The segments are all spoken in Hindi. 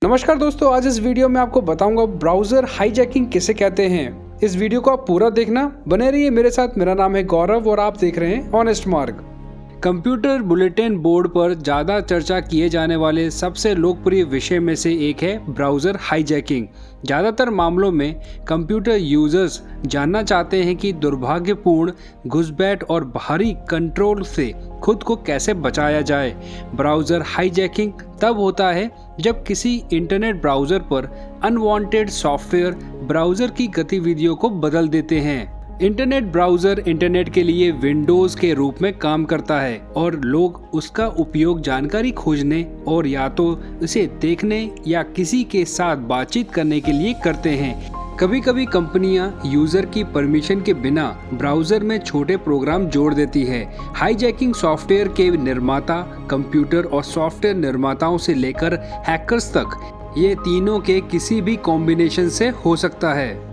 नमस्कार दोस्तों, आज इस वीडियो में आपको बताऊंगा ब्राउजर हाईजैकिंग किसे कहते हैं। इस वीडियो को आप पूरा देखना, बने रहिए मेरे साथ। मेरा नाम है गौरव और आप देख रहे हैं ऑनेस्ट मार्ग। कंप्यूटर बुलेटिन बोर्ड पर ज़्यादा चर्चा किए जाने वाले सबसे लोकप्रिय विषय में से एक है ब्राउज़र हाईजैकिंग। ज़्यादातर मामलों में कंप्यूटर यूजर्स जानना चाहते हैं कि दुर्भाग्यपूर्ण घुसपैठ और बाहरी कंट्रोल से खुद को कैसे बचाया जाए। ब्राउज़र हाईजैकिंग तब होता है जब किसी इंटरनेट ब्राउज़र पर अनवांटेड सॉफ्टवेयर ब्राउज़र की गतिविधियों को बदल देते हैं। इंटरनेट ब्राउज़र इंटरनेट के लिए विंडोज़ के रूप में काम करता है और लोग उसका उपयोग जानकारी खोजने और या तो उसे देखने या किसी के साथ बातचीत करने के लिए करते हैं। कभी कभी कंपनियां यूजर की परमिशन के बिना ब्राउज़र में छोटे प्रोग्राम जोड़ देती है। हाईजैकिंग सॉफ्टवेयर के निर्माता, कंप्यूटर और सॉफ्टवेयर निर्माताओं से लेकर हैकर्स तक, ये तीनों के किसी भी कॉम्बिनेशन से हो सकता है।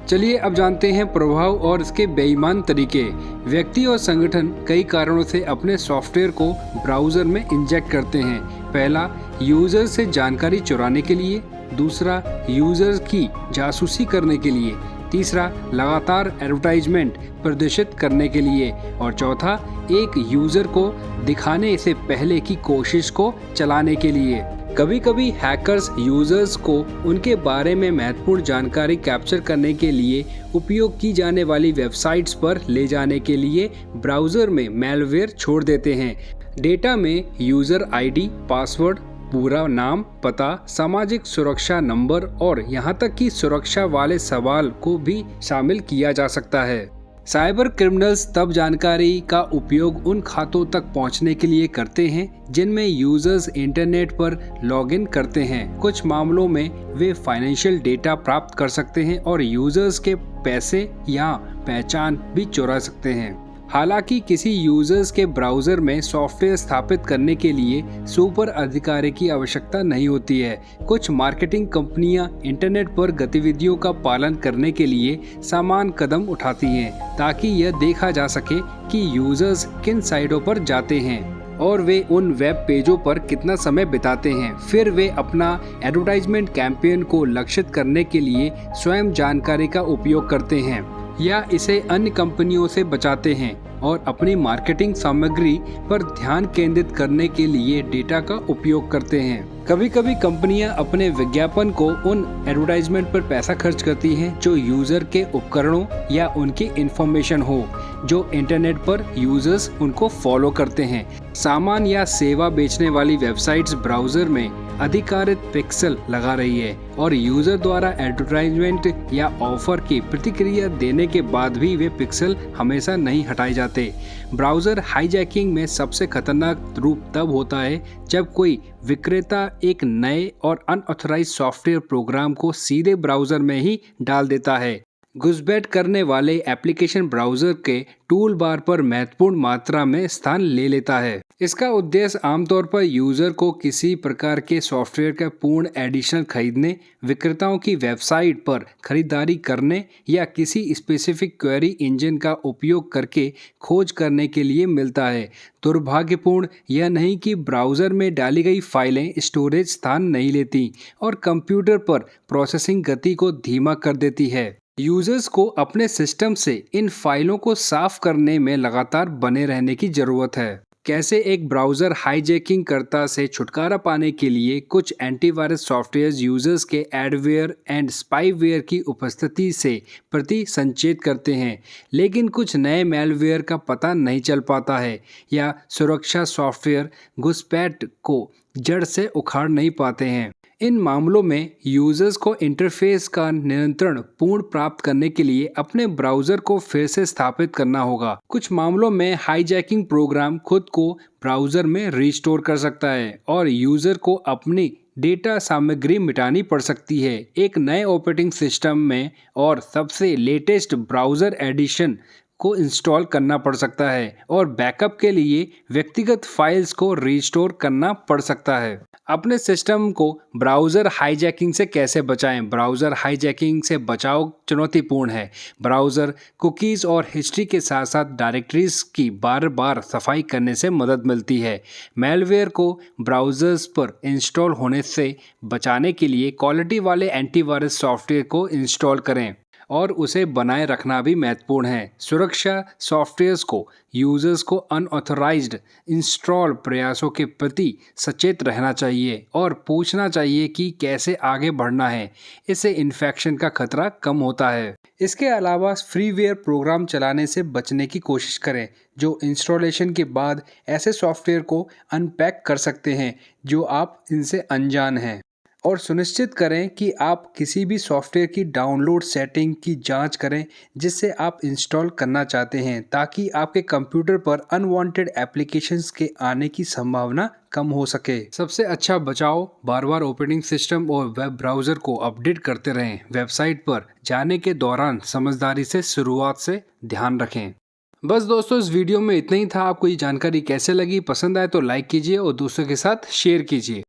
चलिए अब जानते हैं प्रभाव और इसके बेईमान तरीके। व्यक्ति और संगठन कई कारणों से अपने सॉफ्टवेयर को ब्राउज़र में इंजेक्ट करते हैं। पहला, यूज़र से जानकारी चुराने के लिए। दूसरा, यूज़र की जासूसी करने के लिए। तीसरा, लगातार एडवर्टाइजमेंट प्रदर्शित करने के लिए। और चौथा, एक यूज़र को दिखाने से पहले की कोशिश को चलाने के लिए। कभी कभी हैकर्स यूजर्स को उनके बारे में महत्वपूर्ण जानकारी कैप्चर करने के लिए उपयोग की जाने वाली वेबसाइट्स पर ले जाने के लिए ब्राउज़र में मैलवेयर छोड़ देते हैं। डेटा में यूज़र आईडी, पासवर्ड, पूरा नाम, पता, सामाजिक सुरक्षा नंबर और यहाँ तक कि सुरक्षा वाले सवाल को भी शामिल किया जा सकता है। साइबर क्रिमिनल्स तब जानकारी का उपयोग उन खातों तक पहुंचने के लिए करते हैं जिनमें यूजर्स इंटरनेट पर लॉगिन करते हैं। कुछ मामलों में वे फाइनेंशियल डेटा प्राप्त कर सकते हैं और यूजर्स के पैसे या पहचान भी चुरा सकते हैं। हालांकि किसी यूजर्स के ब्राउज़र में सॉफ्टवेयर स्थापित करने के लिए सुपर अधिकारी की आवश्यकता नहीं होती है। कुछ मार्केटिंग कंपनियां इंटरनेट पर गतिविधियों का पालन करने के लिए समान कदम उठाती हैं ताकि यह देखा जा सके कि यूजर्स किन साइटों पर जाते हैं और वे उन वेब पेजों पर कितना समय बिताते हैं। फिर वे अपना एडवर्टाइजमेंट कैंपेन को लक्षित करने के लिए स्वयं जानकारी का उपयोग करते हैं या इसे अन्य कंपनियों से बचाते हैं और अपनी मार्केटिंग सामग्री पर ध्यान केंद्रित करने के लिए डेटा का उपयोग करते हैं। कभी कभी कंपनियां अपने विज्ञापन को उन एडवर्टाइजमेंट पर पैसा खर्च करती हैं जो यूजर के उपकरणों या उनकी इंफॉर्मेशन हो जो इंटरनेट पर यूजर्स उनको फॉलो करते हैं। सामान या सेवा बेचने वाली वेबसाइट्स ब्राउज़र में अधिकारित पिक्सल लगा रही है और यूजर द्वारा एडवर्टाइजमेंट या ऑफर की प्रतिक्रिया देने के बाद भी वे पिक्सल हमेशा नहीं हटाए जाते। ब्राउज़र हाईजैकिंग में सबसे खतरनाक रूप तब होता है जब कोई विक्रेता एक नए और अनऑथराइज सॉफ्टवेयर प्रोग्राम को सीधे ब्राउज़र में ही डाल देता है। घुसपैठ करने वाले एप्लीकेशन ब्राउज़र के टूल बार पर महत्वपूर्ण मात्रा में स्थान ले लेता है। इसका उद्देश्य आमतौर पर यूज़र को किसी प्रकार के सॉफ्टवेयर का पूर्ण एडिशन खरीदने, विक्रेताओं की वेबसाइट पर खरीदारी करने या किसी स्पेसिफिक क्वेरी इंजन का उपयोग करके खोज करने के लिए मिलता है। दुर्भाग्यपूर्ण यह नहीं कि ब्राउज़र में डाली गई फाइलें स्टोरेज स्थान नहीं लेती और कंप्यूटर पर प्रोसेसिंग गति को धीमा कर देती है। यूजर्स को अपने सिस्टम से इन फाइलों को साफ करने में लगातार बने रहने की ज़रूरत है। कैसे एक ब्राउज़र हाईजैकिंग कर्ता से छुटकारा पाने के लिए कुछ एंटीवायरस सॉफ्टवेयर यूजर्स के एडवेयर एंड स्पाईवेयर की उपस्थिति से प्रति संचेत करते हैं, लेकिन कुछ नए मैलवेयर का पता नहीं चल पाता है या सुरक्षा सॉफ्टवेयर घुसपैठ को जड़ से उखाड़ नहीं पाते हैं। इन मामलों में यूजर्स को इंटरफेस का नियंत्रण पूर्ण प्राप्त करने के लिए अपने ब्राउज़र को फिर से स्थापित करना होगा। कुछ मामलों में हाईजैकिंग प्रोग्राम खुद को ब्राउज़र में रिस्टोर कर सकता है और यूज़र को अपनी डेटा सामग्री मिटानी पड़ सकती है। एक नए ऑपरेटिंग सिस्टम में और सबसे लेटेस्ट ब्राउज़र एडिशन को इंस्टॉल करना पड़ सकता है और बैकअप के लिए व्यक्तिगत फाइल्स को रिस्टोर करना पड़ सकता है। अपने सिस्टम को ब्राउज़र हाईजैकिंग से कैसे बचाएं? ब्राउज़र हाईजैकिंग से बचाव चुनौतीपूर्ण है। ब्राउज़र कुकीज़ और हिस्ट्री के साथ साथ डायरेक्टरीज की बार बार सफाई करने से मदद मिलती है। मैलवेयर को ब्राउज़र्स पर इंस्टॉल होने से बचाने के लिए क्वालिटी वाले एंटीवायरस सॉफ्टवेयर को इंस्टॉल करें और उसे बनाए रखना भी महत्वपूर्ण है। सुरक्षा सॉफ्टवेयर्स को यूजर्स को अनऑथराइज्ड इंस्टॉल प्रयासों के प्रति सचेत रहना चाहिए और पूछना चाहिए कि कैसे आगे बढ़ना है। इससे इन्फेक्शन का खतरा कम होता है। इसके अलावा फ्रीवेयर प्रोग्राम चलाने से बचने की कोशिश करें जो इंस्टॉलेशन के बाद ऐसे सॉफ्टवेयर को अनपैक कर सकते हैं जो आप इनसे अनजान हैं। और सुनिश्चित करें कि आप किसी भी सॉफ्टवेयर की डाउनलोड सेटिंग की जांच करें जिससे आप इंस्टॉल करना चाहते हैं, ताकि आपके कंप्यूटर पर अनवांटेड एप्लीकेशंस के आने की संभावना कम हो सके। सबसे अच्छा बचाव बार बार ऑपरेटिंग सिस्टम और वेब ब्राउज़र को अपडेट करते रहें। वेबसाइट पर जाने के दौरान समझदारी से शुरुआत से ध्यान रखें। बस दोस्तों, इस वीडियो में इतना ही था। आपको ये जानकारी कैसे लगी? पसंद आए तो लाइक कीजिए और दोस्तों के साथ शेयर कीजिए।